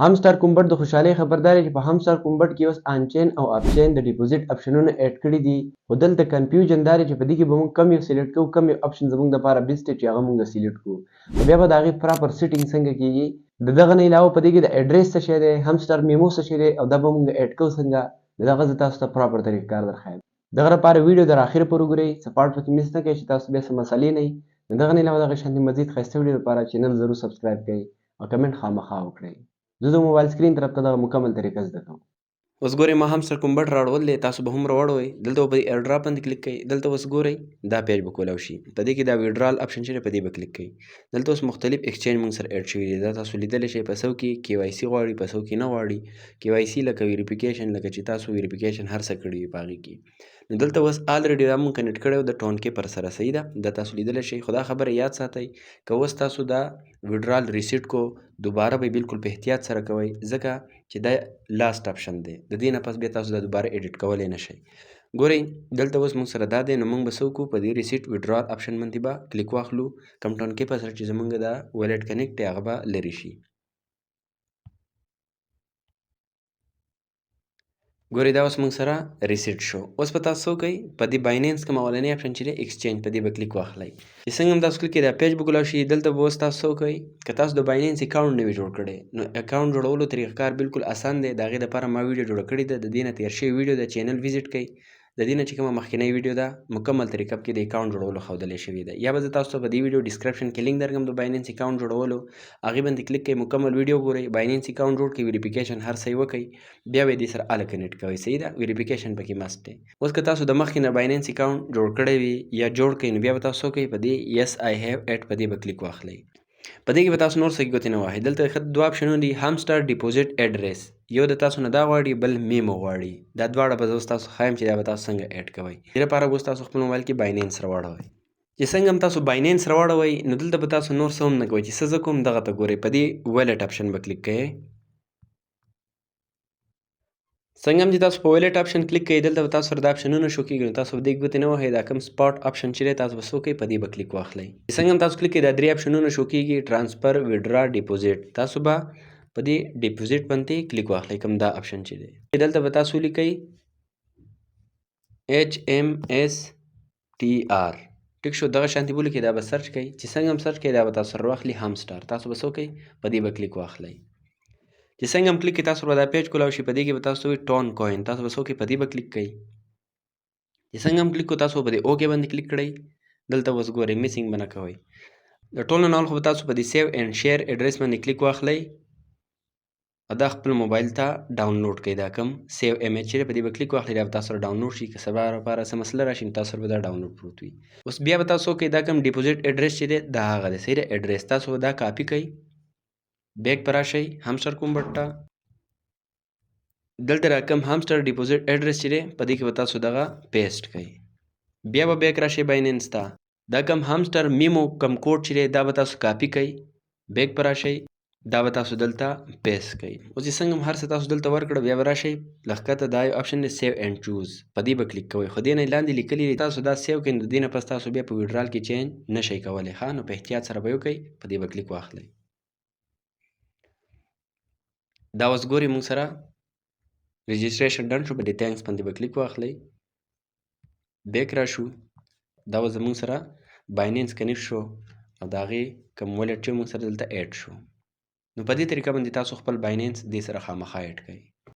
هم سټار کومبټ د خوشحالۍ خبر دا دی چې په هم سټار کومبټ کې اوس آن چین او اف چین د ډیپوزیټ اپشنونه اډ کړي دي، خو دلته کنفیوژن دا دی چې په دې کې به موږ کم یو سلیکټ کوو، کم یو اپشن زموږ دپاره بیسټ دی چې هغه موږ سلیکټ کوو. نو بیا به د هغې پراپر سیټینګ څنګه کېږي، د دغه نه علاوه په دې کې د اډرس څه شی دی، هم سټار میمو څه شی دی او دا به موږ اډ کوو څنګه، د دغه زه تاسو ته پراپر طریقه کار درښایم. دغه لپاره ویډیو تر اخره پورې ګورئ، څه پارټ پکې مس نه کوئ چې تاسو بیا څه مسلې نه وي. د دغه نه علاوه دغه شانتې مزید ښایسته ویډیو لپاره چینل ضرور سبسکرایب کړئ او کمنټ خامخا وکړئ. زه د موبایل سکرین طرف ته دغه مکمل طریقه زده کوم. اوس ګورئ ما هم سټار کومبټ راوړل دی، تاسو به هم راوړئ. دلته به په اییر ډراپ باندې کلیک کړئ. دلته اوس ګورئ دا پیج به کولاو شي، په دې کې دا ویډرال اپشن چې دی په دې به کلیک کړئ. دلته اوس مختلف ایکسچینج موږ سره اډ شوي دي، دا تاسو لیدلی شئ. په څو کې کې واي سي غواړي، په څو کې نه غواړي. کې واي سي لکه ویریفیکیشن، لکه چې تاسو ویریفیکیشن هر څه کړي وي په هغې کې. نو دلته اوس الریډي دا مونږ کنیکټ کړی و د ټون کې پر سره، صحیح ده، دا تاسو لیدلی شئ. خو دا خبره یاد ساتئ که اوس تاسو دا ویډرال ریسیټ کو دوباره به بالکل په احتیاط سره کوئ، ځکه چې دا لاست اپشن دی، د دې نه پس بیا تاسو دا دوباره ایډیټ کولی نه شئ. ګورئ دلته اوس موږ سره دا دی، نو موږ به څه وکړو، په دې ریسیټ ویډرال اپشن باندې به کلیک واخلو. کم ټون کې په سره چې زموږ دا ویلیټ کنیکټ دی هغه به لرې شي. ګورئ دا اوس موږ سره ریسیټ شو. اوس به تاسو څه وکئ، په دې بایننس کوم اولنی اپشن چې دی ایکسچینج، په دې به کلیک واخلئ. چې څنګه هم تاسو کلیک کړئ دا پیج به کولاو شي. دلته به اوس تاسو څه وکئ، که تاسو د بایننس اکاونټ نه وي جوړ کړی، نو اکاونټ جوړولو طریقه کار بالکل اسان دی. د هغې دپاره ما ویډیو جوړه کړې ده، د دې نه تېر شوې ویډیو ده، چینل ویزیټ کړئ. د دې نه چې کومه مخکینۍ ویډیو ده مکمل طریقه پکې د اکاونټ جوړولو ښودلی شوې ده. یا به زه تاسو ته په دې ویډیو ډسکرپشن کې لینک درکړم د بایننس اکاونټ جوړولو، هغې باندې کلیک کړئ، مکمل ویډیو ګورئ، بایننس اکاونټ جوړ کړئ، ویریفیکیشن هر څه یې وکئ، بیا به یې دې سره اله کنیکټ کوئ، صحیح ده. ویریفیکیشن پکې مست دی. اوس که تاسو د مخکې نه بایننس اکاونټ جوړ کړی وي یا جوړ کړئ، نو بیا به تاسو څه وکئ، په دې یس آی هیو اټ په دې به کلیک واخلئ. په دې کې به تاسو نور څه ګوتې نه وهئ. دلته دوه اپشنونه دي، هم سټار ډیپوزیټ اډرس، یو د تاسو نه دا غواړي، بل میمو غواړي. دا دواړه به زه اوس تاسو ښایم چې دا به تاسو څنګه اډ کوئ. دې لپاره به اوس تاسو خپل موبایل کې بایننس راواړوئ. چې څنګه هم تاسو بایننس راواړوئ، نو دلته به تاسو نور څه هم نه کوئ، چې څه زه کوم دغه ته ګورئ، په دې ویلیټ اپشن به کلیک کوئ. څنګه هم چې تاسو په ویلیټ اپشن کلیک کوئ، دلته به تاسو سره دا اپشنونه شو کېږي، نو تاسو به دې ګوتې نه وهئ. دا کوم سپاټ اپشن چې دی تاسو به څه وکئ، په دې به کلیک واخلئ. څنګه هم تاسو کلیک کوئ دا درې اپشنونه شو کېږي، ټرانسفر، ویډرا، ډیپوزیټ. تاسو به په دې ډیپوزیټ باندې کلیک واخلئ، کوم دا اپشن چې دی. دلته به تاسو ولیکئ HMSTR، ټیک شو. دغه شانتې به ولیکئ، دا به سرچ کوئ. چې څنګه هم سرچ کوئ دا به تاسو سره راواخلي هم سټار. تاسو به څه وکئ، په دې به کلیک واخلئ. چې څنګه هم کلیک کړئ تاسو به دا پیج کولاو شي. په دې کې به تاسو وي ټون کوین، تاسو به څه وکئ، په دې به کلیک کړئ. چې څنګه هم کلیک کړو تاسو په دې اوکې باندې کلیک کړئ. دلته اوس ګورئ میسینګ به نه کوئ. د ټولو نه اول خو به تاسو په دې سیو اینډ شیر اډرس باندې کلیک واخلئ او دا خپل موبایل ته ډاونلوډ کړئ. دا کوم سیو ایمیج چې دی په دې به کلیک واخلئ، دا به تاسو سره ډاونلوډ شي. که سبا لپاره څه مسله راشي نو تاسو سره به دا ډاونلوډ پروت وي. اوس بیا به تاسو وکئ دا کوم ډیپوزیټ اډرس چې دی دا هغه دی، صحیح دی. اډرس تاسو به دا کاپي کړئ، بیک به راشئ هم سټار کومبټ ته. دلته را کوم هم سټار ډیپوزیټ اډرس چې دی په دې کې به تاسو دغه پیسټ کړئ. بیا به بیک راشئ بایننس ته. دا کوم هم سټار میمو کوم کوډ چې دی دا به تاسو کاپي کړئ، بیک به راشئ، دا به تاسو دلته پیسټ کړئ. اوس چې څنګه هم هر څه تاسو دلته ورکړه، بیا به راشئ لښکته دا یو اپشن دی سیو اینډ چوز، په دې به کلیک کوئ. خو دې نه لاندې لیکلي دي تاسو دا سیو کړئ، نو د دې نه پس تاسو بیا په ویډرال کې چینج نه شئ کولی، ښه. نو په احتیاط سره به یې وکئ، په دې به کلیک واخلئ. دا اوس ګورئ موږ سره رجسټریشن ډن شو، په دې تھینکس باندې به کلیک واخلئ، بیک راشو. دا اوس زموږ سره بایننس کنیکټ شو او د هغې کوم ویلیټ چې موږ سره دلته اډ شو. نو په دې طریقه باندې تاسو خپل بایننس دې سره خامخا اډ کړئ.